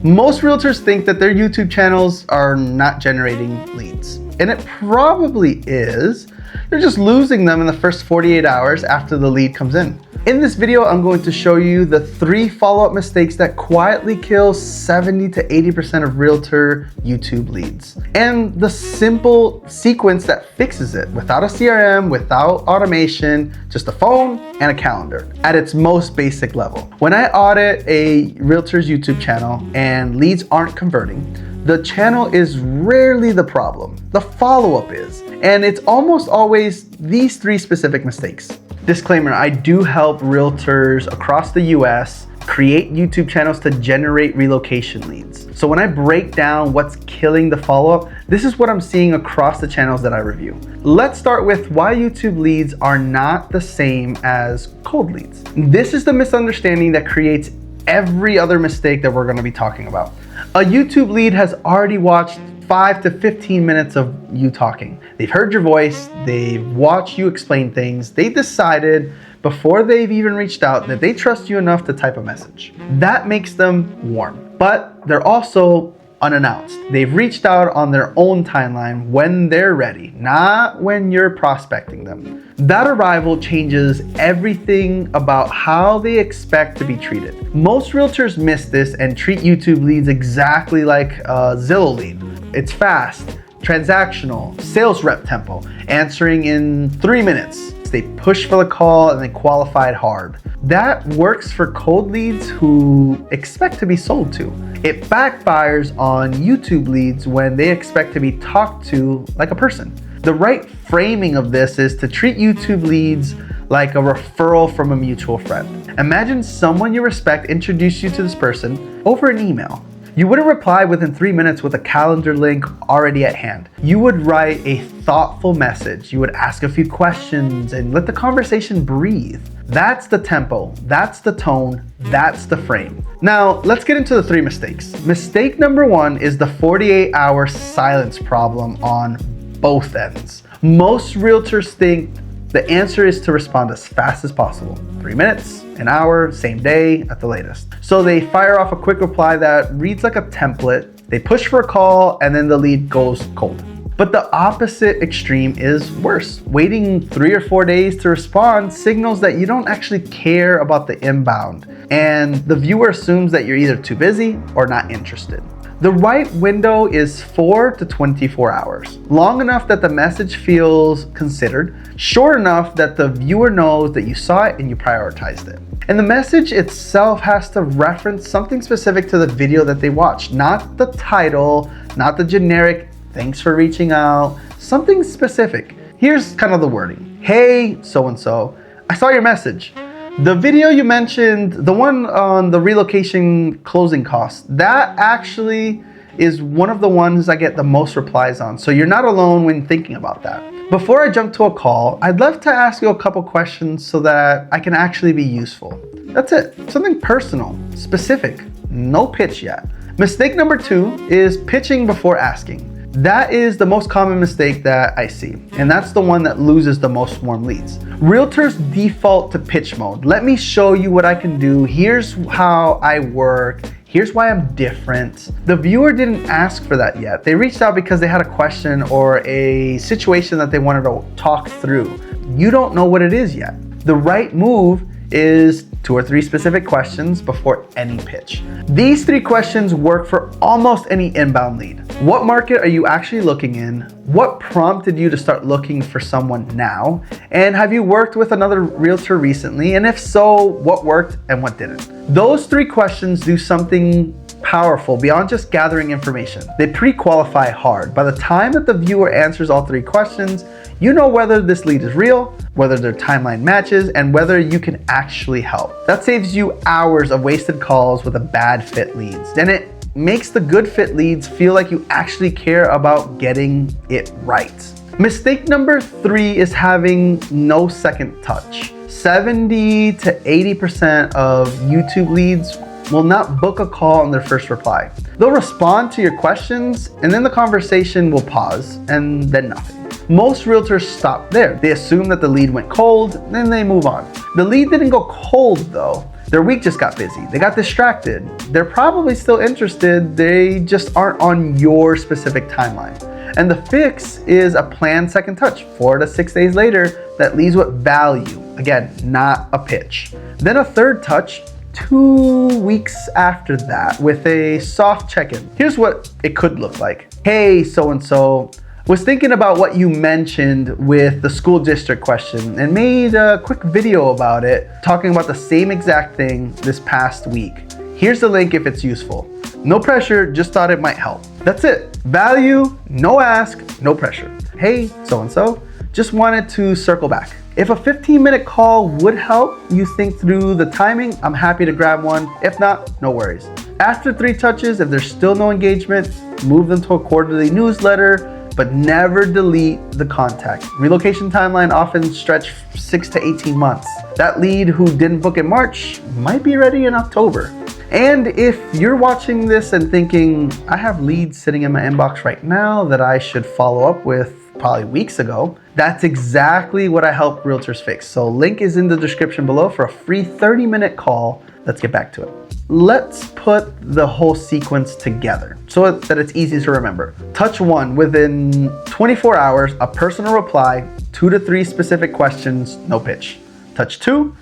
Most realtors think that their YouTube channels are not generating leads, and it probably is. You're just losing them in the first 48 hours after the lead comes in. In this video, I'm going to show you the 3 follow-up mistakes that quietly kill 70 to 80% of realtor YouTube leads, and the simple sequence that fixes it without a CRM, without automation, just a phone and a calendar at its most basic level. When I audit a realtor's YouTube channel and leads aren't converting, the channel is rarely the problem. The follow-up is, and it's almost always these 3 specific mistakes. Disclaimer, I do help realtors across the US create YouTube channels to generate relocation leads. So when I break down what's killing the follow-up, this is what I'm seeing across the channels that I review. Let's start with why YouTube leads are not the same as cold leads. This is the misunderstanding that creates every other mistake that we're gonna be talking about. A YouTube lead has already watched 5 to 15 minutes of you talking. They've heard your voice, they've watched you explain things, they decided before they've even reached out that they trust you enough to type a message. That makes them warm, but they're also unannounced. They've reached out on their own timeline when they're ready, not when you're prospecting them. That arrival changes everything about how they expect to be treated. Most realtors miss this and treat YouTube leads exactly like a Zillow lead. It's fast, transactional, sales rep tempo, answering in 3 minutes. They push for the call and they qualify it hard. That works for cold leads who expect to be sold to. It backfires on YouTube leads when they expect to be talked to like a person. The right framing of this is to treat YouTube leads like a referral from a mutual friend. Imagine someone you respect introduced you to this person over an email. You wouldn't reply within 3 minutes with a calendar link already at hand. You would write a thoughtful message. You would ask a few questions and let the conversation breathe. That's the tempo, that's the tone, that's the frame. Now, let's get into the 3 mistakes. Mistake number 1 is the 48-hour silence problem on both ends. Most realtors think the answer is to respond as fast as possible. 3 minutes, an hour, same day at the latest. So they fire off a quick reply that reads like a template, they push for a call, and then the lead goes cold. But the opposite extreme is worse. Waiting 3 or 4 days to respond signals that you don't actually care about the inbound, and the viewer assumes that you're either too busy or not interested. The right window is 4 to 24 hours. Long enough that the message feels considered, short enough that the viewer knows that you saw it and you prioritized it. And the message itself has to reference something specific to the video that they watched, not the title, not the generic, thanks for reaching out, something specific. Here's kind of the wording. Hey, so-and-so, I saw your message. The video you mentioned, the one on the relocation closing costs, that actually is one of the ones I get the most replies on. So you're not alone when thinking about that. Before I jump to a call, I'd love to ask you a couple questions so that I can actually be useful. That's it, something personal, specific, no pitch yet. Mistake number 2 is pitching before asking. That is the most common mistake that I see, and that's the one that loses the most warm leads. Realtors default to pitch mode. Let me show you what I can do. Here's how I work. Here's why I'm different. The viewer didn't ask for that yet. They reached out because they had a question or a situation that they wanted to talk through. You don't know what it is yet. The right move is 2 or 3 specific questions before any pitch. These 3 questions work for almost any inbound lead. What market are you actually looking in? What prompted you to start looking for someone now? And have you worked with another realtor recently? And if so, what worked and what didn't? Those 3 questions do something powerful beyond just gathering information. They pre-qualify hard. By the time that the viewer answers all 3 questions, you know whether this lead is real, whether their timeline matches, and whether you can actually help. That saves you hours of wasted calls with a bad fit leads. And it makes the good fit leads feel like you actually care about getting it right. Mistake number 3 is having no second touch. 70 to 80% of YouTube leads will not book a call on their first reply. They'll respond to your questions and then the conversation will pause and then nothing. Most realtors stop there. They assume that the lead went cold, then they move on. The lead didn't go cold though. Their week just got busy. They got distracted. They're probably still interested. They just aren't on your specific timeline. And the fix is a planned second touch, 4 to 6 days later, that leaves with value. Again, not a pitch. Then a third touch 2 weeks after that with a soft check-in. Here's what it could look like. Hey, so-and-so, was thinking about what you mentioned with the school district question and made a quick video about it, talking about the same exact thing this past week. Here's the link if it's useful. No pressure, just thought it might help. That's it. Value, no ask, no pressure. Hey, so-and-so, just wanted to circle back. If a 15-minute call would help you think through the timing, I'm happy to grab one. If not, no worries. After 3 touches, if there's still no engagement, move them to a quarterly newsletter, but never delete the contact. Relocation timeline often stretch 6 to 18 months. That lead who didn't book in March might be ready in October. And if you're watching this and thinking, I have leads sitting in my inbox right now that I should follow up with probably weeks ago, that's exactly what I help realtors fix. So link is in the description below for a free 30-minute call. Let's get back to it. Let's put the whole sequence together so that it's easy to remember. Touch 1, within 24 hours, a personal reply, 2 to 3 specific questions, no pitch. Touch 2,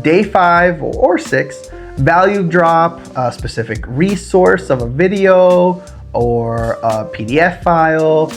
day 5 or 6, value drop, a specific resource of a video or a PDF file,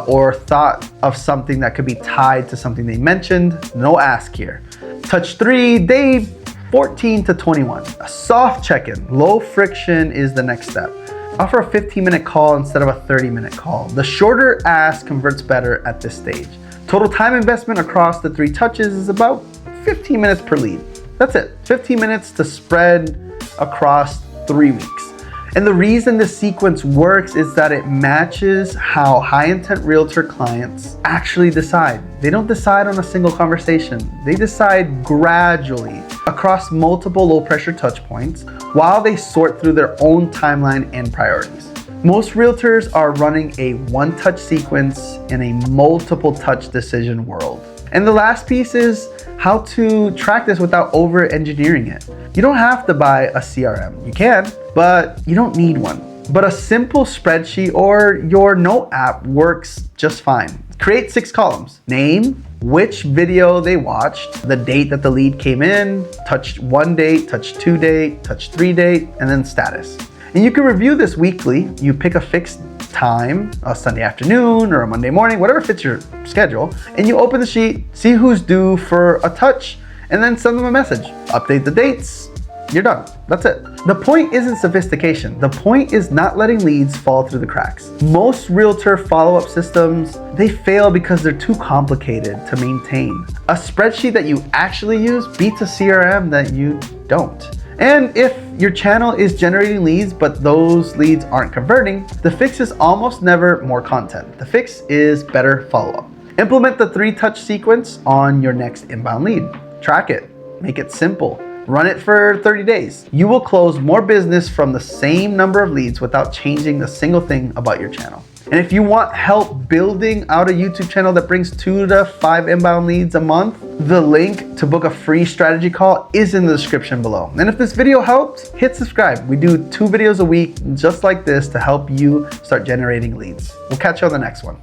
or thought of something that could be tied to something they mentioned, no ask here. Touch 3, day 14 to 21, a soft check-in, low friction is the next step. Offer a 15-minute call instead of a 30-minute call. The shorter ask converts better at this stage. Total time investment across the 3 touches is about 15 minutes per lead. That's it, 15 minutes to spread across 3 weeks. And the reason this sequence works is that it matches how high-intent realtor clients actually decide. They don't decide on a single conversation. They decide gradually across multiple low-pressure touch points while they sort through their own timeline and priorities. Most realtors are running a one-touch sequence in a multiple-touch decision world. And the last piece is how to track this without over-engineering it. You don't have to buy a CRM. You can, but you don't need one. But a simple spreadsheet or your note app works just fine. Create 6 columns. Name, which video they watched, the date that the lead came in, touch 1 date, touch 2 date, touch 3 date, and then status. And you can review this weekly. You pick a fixed time, a Sunday afternoon or a Monday morning, whatever fits your schedule, and you open the sheet, see who's due for a touch, and then send them a message. Update the dates, you're done. That's it. The point isn't sophistication. The point is not letting leads fall through the cracks. Most realtor follow-up systems, they fail because they're too complicated to maintain. A spreadsheet that you actually use beats a CRM that you don't. And if your channel is generating leads, but those leads aren't converting, the fix is almost never more content. The fix is better follow-up. Implement the 3-touch sequence on your next inbound lead. Track it, make it simple. Run it for 30 days. You will close more business from the same number of leads without changing a single thing about your channel. And if you want help building out a YouTube channel that brings 2 to 5 inbound leads a month, the link to book a free strategy call is in the description below. And if this video helped, hit subscribe. We do 2 videos a week just like this to help you start generating leads. We'll catch you on the next one.